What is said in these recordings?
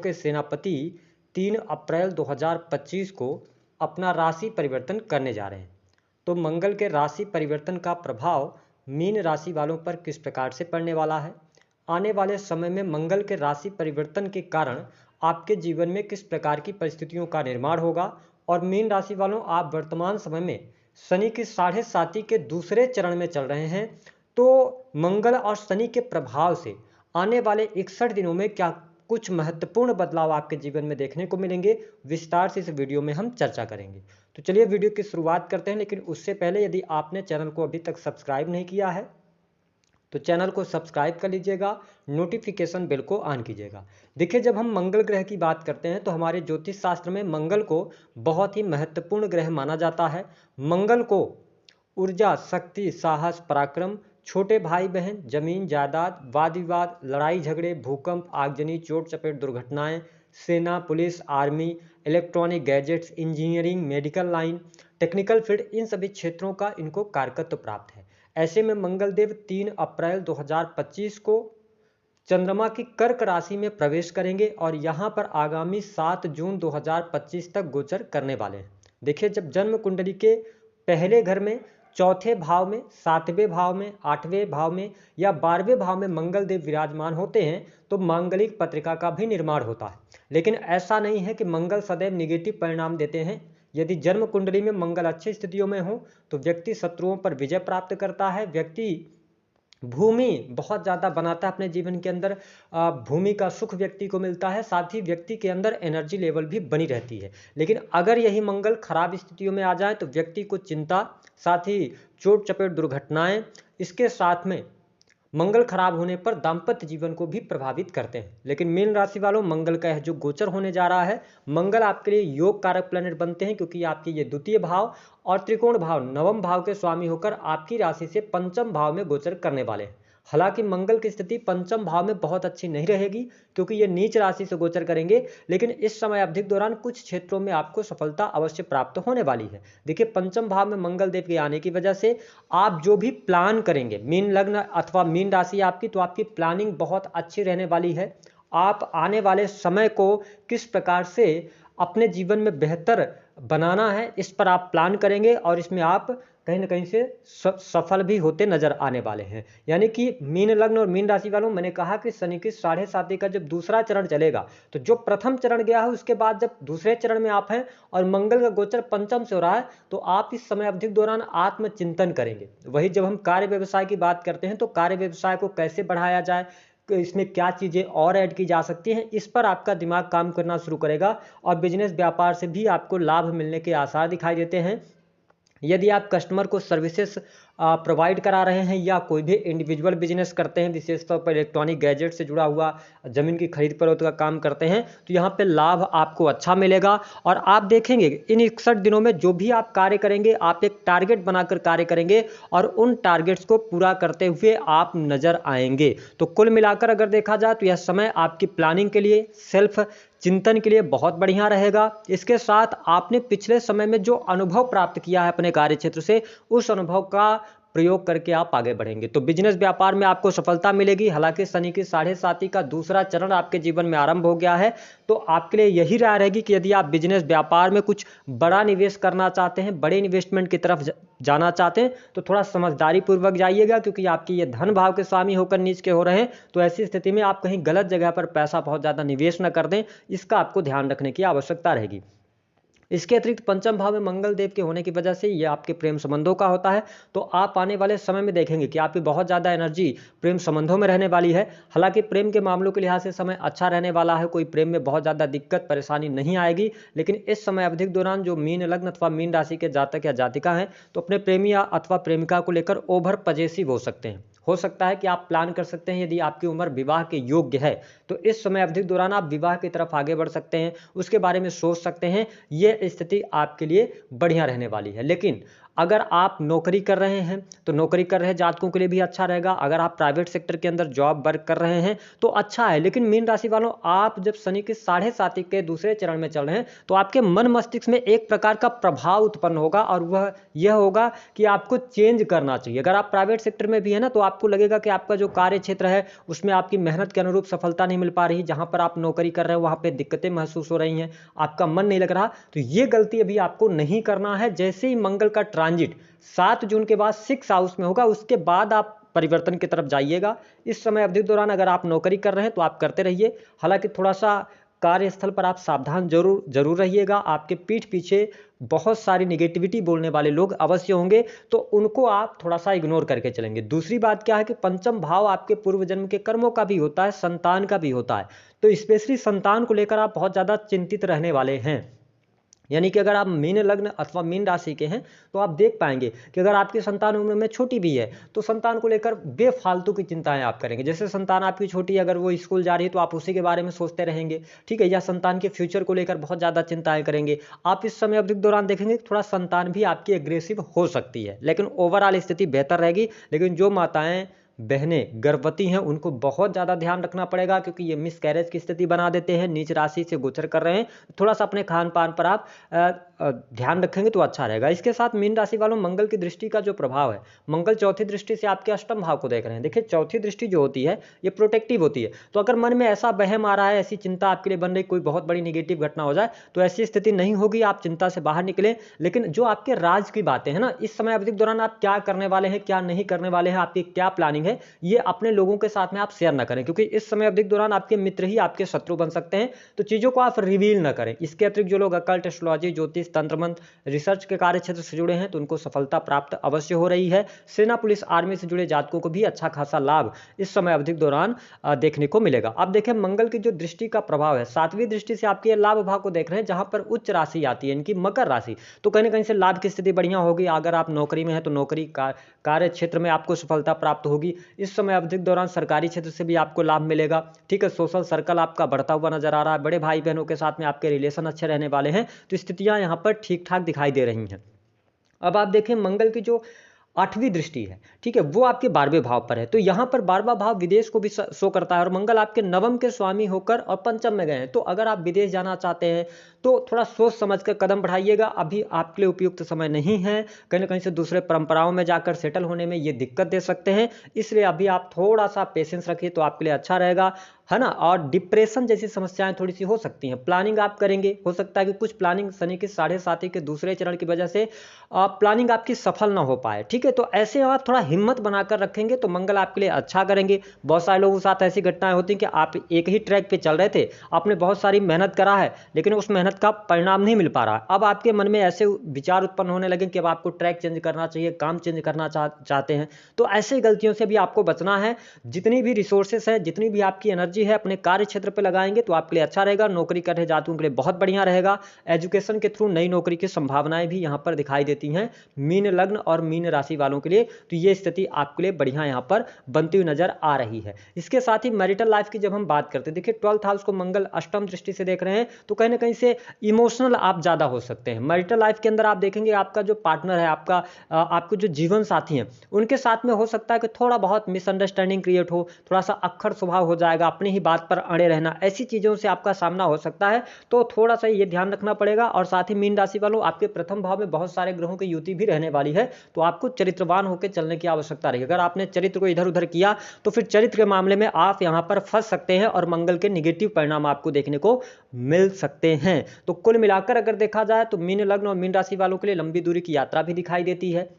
के सेनापति 3 अप्रैल 2025 को अपना राशि परिवर्तन करने जा रहे हैं। तो मंगल के राशि परिवर्तन का प्रभाव मीन राशि वालों पर किस प्रकार से पड़ने वाला है, आने वाले समय में मंगल के राशि परिवर्तन के कारण आपके जीवन में किस प्रकार की परिस्थितियों का निर्माण होगा, और मीन राशि वालों आप वर्तमान समय में शनि की 7.5 के दूसरे चरण में चल रहे हैं। तो मंगल और शनि के प्रभाव से आने वाले 61 दिनों में क्या कुछ महत्वपूर्ण बदलाव आपके जीवन में देखने को मिलेंगे, विस्तार से इस वीडियो में हम चर्चा करेंगे। तो चलिए वीडियो की शुरुआत करते हैं, लेकिन उससे पहले यदि आपने चैनल को अभी तक सब्सक्राइब नहीं किया है तो चैनल को सब्सक्राइब कर लीजिएगा, नोटिफिकेशन बेल को ऑन कीजिएगा। देखिए, जब हम मंगल ग्रह की बात करते हैं तो हमारे ज्योतिष शास्त्र में मंगल को बहुत ही महत्वपूर्ण ग्रह माना जाता है। मंगल को ऊर्जा, शक्ति, साहस, पराक्रम, छोटे भाई बहन, जमीन जायदाद, वाद विवाद, लड़ाई झगड़े, भूकंप, आगजनी, चोट चपेट दुर्घटनाएं, सेना, पुलिस, army, electronic gadgets, engineering, medical line, technical field, इन सभी क्षेत्रों का इनको कारकत्व प्राप्त है। ऐसे में मंगल देव 3 अप्रैल 2025 को चंद्रमा की कर्क राशि में प्रवेश करेंगे और यहाँ पर आगामी 7 जून 2025 तक गोचर करने वाले हैं। देखिए, जब जन्म कुंडली के पहले घर में, चौथे भाव में, 7वें भाव में, 8वें भाव में या 12वें भाव में मंगल देव विराजमान होते हैं तो मांगलिक पत्रिका का भी निर्माण होता है। लेकिन ऐसा नहीं है कि मंगल सदैव निगेटिव परिणाम देते हैं। यदि जन्म कुंडली में मंगल अच्छी स्थितियों में हो तो व्यक्ति शत्रुओं पर विजय प्राप्त करता है, व्यक्ति भूमि बहुत ज़्यादा बनाता है अपने जीवन के अंदर, भूमि का सुख व्यक्ति को मिलता है, साथ ही व्यक्ति के अंदर एनर्जी लेवल भी बनी रहती है। लेकिन अगर यही मंगल खराब स्थितियों में आ जाए तो व्यक्ति को चिंता, साथ ही चोट चपेट दुर्घटनाएं, इसके साथ में मंगल खराब होने पर दाम्पत्य जीवन को भी प्रभावित करते हैं। लेकिन मीन राशि वालों, मंगल का जो गोचर होने जा रहा है, मंगल आपके लिए योग कारक प्लैनेट बनते हैं, क्योंकि आपके ये द्वितीय भाव और त्रिकोण भाव, नवम भाव के स्वामी होकर आपकी राशि से पंचम भाव में गोचर करने वाले हैं। हालांकि मंगल की स्थिति पंचम भाव में बहुत अच्छी नहीं रहेगी, क्योंकि ये नीच राशि से गोचर करेंगे, लेकिन इस समय अवधि के दौरान कुछ क्षेत्रों में आपको सफलता अवश्य प्राप्त होने वाली है। देखिए, पंचम भाव में मंगल देव के आने की वजह से आप जो भी प्लान करेंगे, मीन लग्न अथवा मीन राशि आपकी, तो आपकी प्लानिंग बहुत अच्छी रहने वाली है। आप आने वाले समय को किस प्रकार से अपने जीवन में बेहतर बनाना है, इस पर आप प्लान करेंगे और इसमें आप कहीं ना कहीं से सफल भी होते नजर आने वाले हैं। यानी कि मीन लग्न और मीन राशि वालों, मैंने कहा कि शनि की 7.5 का जब दूसरा चरण चलेगा तो जो प्रथम चरण गया है उसके बाद जब दूसरे चरण में आप हैं और मंगल का गोचर पंचम से हो रहा है, तो आप इस समय अवधि के दौरान आत्मचिंतन करेंगे। वही जब हम कार्य व्यवसाय की बात करते हैं तो कार्य व्यवसाय को कैसे बढ़ाया जाए, इसमें क्या चीज़ें और ऐड की जा सकती हैं, इस पर आपका दिमाग काम करना शुरू करेगा और बिजनेस व्यापार से भी आपको लाभ मिलने के आसार दिखाई देते हैं। यदि आप कस्टमर को सर्विसेज प्रोवाइड करा रहे हैं या कोई भी इंडिविजुअल बिजनेस करते हैं, विशेषतौर पर इलेक्ट्रॉनिक गैजेट से जुड़ा हुआ, ज़मीन की खरीद फरोख्त का काम करते हैं, तो यहाँ पे लाभ आपको अच्छा मिलेगा। और आप देखेंगे इन 61 दिनों में जो भी आप कार्य करेंगे, आप एक टारगेट बनाकर कार्य करेंगे और उन टारगेट्स को पूरा करते हुए आप नजर आएंगे। तो कुल मिलाकर अगर देखा जाए तो यह समय आपकी प्लानिंग के लिए, सेल्फ चिंतन के लिए बहुत बढ़िया रहेगा। इसके साथ आपने पिछले समय में जो अनुभव प्राप्त किया है अपने कार्य क्षेत्र से, उस अनुभव का प्रयोग करके आप आगे बढ़ेंगे तो बिजनेस व्यापार में आपको सफलता मिलेगी। हालांकि शनि की 7.5 का दूसरा चरण आपके जीवन में आरंभ हो गया है, तो आपके लिए यही राय रहेगी कि यदि आप बिजनेस व्यापार में कुछ बड़ा निवेश करना चाहते हैं, बड़े इन्वेस्टमेंट की तरफ जाना चाहते हैं, तो थोड़ा समझदारी पूर्वक जाइएगा, क्योंकि आपके ये धन भाव के स्वामी होकर नीच के हो रहे हैं। तो ऐसी स्थिति में आप कहीं गलत जगह पर पैसा बहुत ज़्यादा निवेश न कर दें, इसका आपको ध्यान रखने की आवश्यकता रहेगी। इसके अतिरिक्त पंचम भाव में मंगल देव के होने की वजह से ये आपके प्रेम संबंधों का होता है, तो आप आने वाले समय में देखेंगे कि आपकी बहुत ज़्यादा एनर्जी प्रेम संबंधों में रहने वाली है। हालांकि प्रेम के मामलों के लिहाज से समय अच्छा रहने वाला है, कोई प्रेम में बहुत ज़्यादा दिक्कत परेशानी नहीं आएगी। लेकिन इस समय अवधि के दौरान जो मीन लग्न अथवा मीन राशि के जातक या जातिका हैं, तो अपने प्रेमी अथवा प्रेमिका को लेकर ओवर पजेसिव हो सकते हैं। हो सकता है कि आप प्लान कर सकते हैं, यदि आपकी उम्र विवाह के योग्य है तो इस समय अवधि के दौरान आप विवाह की तरफ आगे बढ़ सकते हैं, उसके बारे में सोच सकते हैं। ये स्थिति आपके लिए बढ़िया रहने वाली है। लेकिन अगर आप नौकरी कर रहे हैं तो नौकरी कर रहे जातकों के लिए भी अच्छा रहेगा। अगर आप प्राइवेट सेक्टर के अंदर जॉब वर्क कर रहे हैं तो अच्छा है। लेकिन मीन राशि वालों, आप जब शनि के 7.5 के दूसरे चरण में चल रहे हैं तो आपके मन मस्तिष्क में एक प्रकार का प्रभाव उत्पन्न होगा और वह यह होगा कि आपको चेंज करना चाहिए। अगर आप प्राइवेट सेक्टर में भी है ना तो आपको लगेगा कि आपका जो कार्य क्षेत्र है उसमें आपकी मेहनत के अनुरूप सफलता नहीं मिल पा रही, जहां पर आप नौकरी कर रहे हैं वहां पे दिक्कतें महसूस हो रही हैं, आपका मन नहीं लग रहा। तो ये गलती अभी आपको नहीं करना है। जैसे ही मंगल का ट्रांजिट 7 जून के बाद 6 हाउस में होगा उसके बाद आप परिवर्तन की तरफ जाइएगा। इस समय अवधि के दौरान अगर आप नौकरी कर रहे हैं तो आप करते रहिए। हालांकि थोड़ा सा कार्यस्थल पर आप सावधान जरूर रहिएगा। आपके पीठ पीछे बहुत सारी निगेटिविटी बोलने वाले लोग अवश्य होंगे, तो उनको आप थोड़ा सा इग्नोर करके चलेंगे। दूसरी बात क्या है कि पंचम भाव आपके पूर्व जन्म के कर्मों का भी होता है, संतान का भी होता है। तो स्पेशली संतान को लेकर आप बहुत ज़्यादा चिंतित रहने वाले हैं। यानी कि अगर आप मीन लग्न अथवा मीन राशि के हैं तो आप देख पाएंगे कि अगर आपकी संतान उम्र में छोटी भी है तो संतान को लेकर बेफालतू की चिंताएं आप करेंगे। जैसे संतान आपकी छोटी है, अगर वो स्कूल जा रही है तो आप उसी के बारे में सोचते रहेंगे, ठीक है, या संतान के फ्यूचर को लेकर बहुत ज़्यादा चिंताएं करेंगे। आप इस समय अवधि के दौरान देखेंगे थोड़ा संतान भी आपकी एग्रेसिव हो सकती है, लेकिन ओवरऑल स्थिति बेहतर रहेगी। लेकिन जो माताएं बहनें गर्भवती हैं उनको बहुत ज़्यादा ध्यान रखना पड़ेगा, क्योंकि ये मिस कैरेज की स्थिति बना देते हैं। नीच राशि से गोचर कर रहे हैं, थोड़ा सा अपने खान पान पर आप ध्यान रखेंगे तो अच्छा रहेगा। इसके साथ मीन राशि वालों, मंगल की दृष्टि का जो प्रभाव है, मंगल चौथी दृष्टि से आपके अष्टम भाव को देख रहे हैं। देखिए चौथी दृष्टि जो होती है ये प्रोटेक्टिव होती है। तो अगर मन में ऐसा वहम आ रहा है, ऐसी चिंता आपके लिए बन रही, कोई बहुत बड़ी निगेटिव घटना हो जाए, तो ऐसी स्थिति नहीं होगी, आप चिंता से बाहर निकलें। लेकिन जो आपके राज की बातें हैं ना, इस समय अवधि के दौरान आप क्या करने वाले हैं, क्या नहीं करने वाले हैं, आपकी क्या प्लानिंग है, ये अपने लोगों के साथ में आप शेयर ना करें, क्योंकि इस समय अवधि के दौरान आपके मित्र ही आपके शत्रु बन सकते हैं। तो चीजों को आप रिवील ना करें। इसके अतिरिक्त जो लोग अकल्ट, एस्ट्रोलॉजी, ज्योतिष, तंत्र मंत्र, रिसर्च के कार्य क्षेत्र से जुड़े हैं तो उनको सफलता प्राप्त अवश्य हो रही है। सेना, पुलिस, आर्मी से जुड़े जातकों को भी अच्छा खासा लाभ इस समय अवधि के दौरान देखने को मिलेगा। अब देखें मंगल की जो दृष्टि का प्रभाव है, 7वीं दृष्टि से आपके लाभ भाव को देख रहे हैं, जहां पर उच्च राशि आती है इनकी मकर राशि। तो कहीं ना कहीं से लाभ की स्थिति बढ़िया होगी। अगर आप नौकरी में है तो नौकरी कार्य क्षेत्र में आपको सफलता प्राप्त होगी। इस समय अवधि के दौरान सरकारी क्षेत्र से भी आपको लाभ मिलेगा, ठीक है। सोशल सर्कल आपका बढ़ता हुआ नजर आ रहा है। बड़े भाई बहनों के साथ में आपके रिलेशन अच्छे रहने वाले हैं। तो स्थितियां यहां पर ठीक ठाक दिखाई दे रही हैं। अब आप देखें मंगल की जो 8वीं दृष्टि है, ठीक है, वो आपके 12वें भाव पर है। तो यहां पर 12वां भाव विदेश को भी शो करता है, और मंगल आपके नवम के स्वामी होकर और पंचम में गए हैं। तो अगर आप विदेश जाना चाहते हैं तो थोड़ा सोच समझ कर कदम बढ़ाइएगा। अभी आपके लिए उपयुक्त समय नहीं है। कहीं ना कहीं से दूसरे परंपराओं में जाकर सेटल होने में ये दिक्कत दे सकते हैं, इसलिए अभी आप थोड़ा सा पेशेंस रखिए तो आपके लिए अच्छा रहेगा, है ना। और डिप्रेशन जैसी समस्याएं थोड़ी सी हो सकती हैं। प्लानिंग आप करेंगे, हो सकता है कि कुछ प्लानिंग शनि के 7.5 के दूसरे चरण की वजह से प्लानिंग आपकी सफल ना हो पाए, ठीक है। तो ऐसे आप थोड़ा हिम्मत बनाकर रखेंगे तो मंगल आपके लिए अच्छा करेंगे। बहुत सारे लोगों के साथ ऐसी घटनाएं होती हैं कि आप एक ही ट्रैक पे चल रहे थे, आपने बहुत सारी मेहनत करा है, लेकिन उस मेहनत का परिणाम नहीं मिल पा रहा है। अब आपके मन में ऐसे विचार उत्पन्न होने लगे कि अब आपको ट्रैक चेंज करना चाहिए, काम चेंज करना चाहते हैं। तो ऐसे गलतियों से भी आपको बचना है। जितनी भी रिसोर्सेस है, जितनी भी आपकी एनर्जी है, अपने कार्य क्षेत्र पर लगाएंगे तो आपके लिए अच्छा रहेगा। नौकरी कर रहे जातकों के लिए बहुत बढ़िया रहेगा। एजुकेशन के थ्रू नई नौकरी की संभावनाएं भी यहाँ पर दिखाई देती हैं मीन लग्न और मीन राशि वालों के लिए। तो ये स्थिति आपके लिए बढ़िया यहाँ पर बनती हुई नजर आ रही है। इसके साथ ही मैरिटल लाइफ की जब हम बात करते हैं, देखिए 12th हाउस को मंगल अष्टम दृष्टि से देख रहे हैं, तो कहीं ना कहीं से इमोशनल आप ज्यादा हो सकते हैं। मैरिटल लाइफ के अंदर आप देखेंगे आपका जो पार्टनर है, आपको जो जीवन साथी हैं, उनके साथ में हो सकता है कि थोड़ा बहुत मिसअंडरस्टैंडिंग क्रिएट हो, थोड़ा सा अक्खर स्वभाव हो जाएगा, अपनी ही बात पर अड़े रहना, ऐसी चीजों से आपका सामना हो सकता है। तो थोड़ा सा ये ध्यान रखना पड़ेगा। और साथ ही मीन राशि वालों, आपके प्रथम भाव में बहुत सारे ग्रहों की युति भी रहने वाली है, तो आपको चरित्रवान होकर चलने की आवश्यकता रहेगी। अगर आपने चरित्र को इधर उधर किया तो फिर चरित्र के मामले में आप यहां पर फंस सकते हैं और मंगल के निगेटिव परिणाम आपको देखने को मिल सकते हैं। तो कुल मिलाकर अगर देखा जाए तो मीन लग्न और मीन राशि वालों के लिए लंबी दूरी की यात्रा भी दिखाई देती है,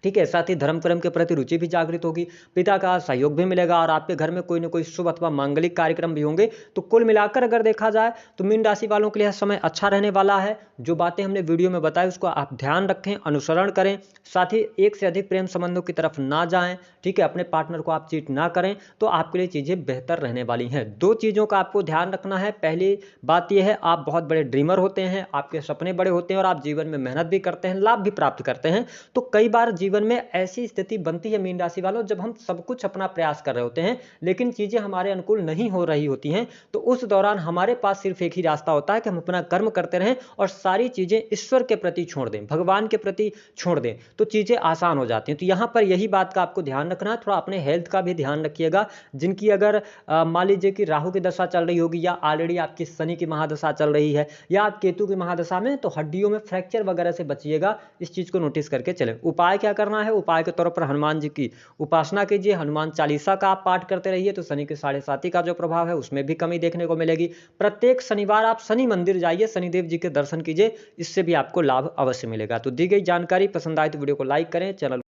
ठीक है। साथ ही धर्म कर्म के प्रति रुचि भी जागृत होगी, पिता का सहयोग भी मिलेगा, और आपके घर में कोई ना कोई शुभ अथवा मांगलिक कार्यक्रम भी होंगे। तो कुल मिलाकर अगर देखा जाए तो मीन राशि वालों के लिए समय अच्छा रहने वाला है। जो बातें हमने वीडियो में बताई उसको आप ध्यान रखें, अनुसरण करें। साथ ही एक से अधिक प्रेम संबंधों की तरफ ना जाएं, ठीक है। अपने पार्टनर को आप चीट ना करें, तो आपके लिए चीजें बेहतर रहने वाली हैं। 2 चीजों का आपको ध्यान रखना है। पहली बात यह है, आप बहुत बड़े ड्रीमर होते हैं, आपके सपने बड़े होते हैं और आप जीवन में मेहनत भी करते हैं, लाभ भी प्राप्त करते हैं। तो कई बार जीवन जीवन में ऐसी स्थिति बनती है मीन राशि वालों, जब हम सब कुछ अपना प्रयास कर रहे होते हैं लेकिन चीजें हमारे अनुकूल नहीं हो रही होती हैं, तो उस दौरान हमारे पास सिर्फ एक ही रास्ता होता है कि हम अपना कर्म करते रहें और सारी चीजें ईश्वर के प्रति छोड़ दें, भगवान के प्रति छोड़ दें, तो चीजें आसान हो जाती हैं। तो यहाँ पर यही बात का आपको ध्यान रखना है। थोड़ा अपने हेल्थ का भी ध्यान रखिएगा। जिनकी अगर मान लीजिए कि राहु की दशा चल रही होगी, या ऑलरेडी आपकी शनि की महादशा चल रही है, या आप केतु की महादशा में, तो हड्डियों में फ्रैक्चर वगैरह से बचिएगा। इस चीज को नोटिस करके चलें। उपाय क्या करना है? उपाय के तौर पर हनुमान जी की उपासना कीजिए, हनुमान चालीसा का आप पाठ करते रहिए, तो शनि के 7.5 का जो प्रभाव है उसमें भी कमी देखने को मिलेगी। प्रत्येक शनिवार आप शनि मंदिर जाइए, शनिदेव जी के दर्शन कीजिए, इससे भी आपको लाभ अवश्य मिलेगा। तो दी गई जानकारी पसंद आए तो वीडियो को लाइक करें, चैनल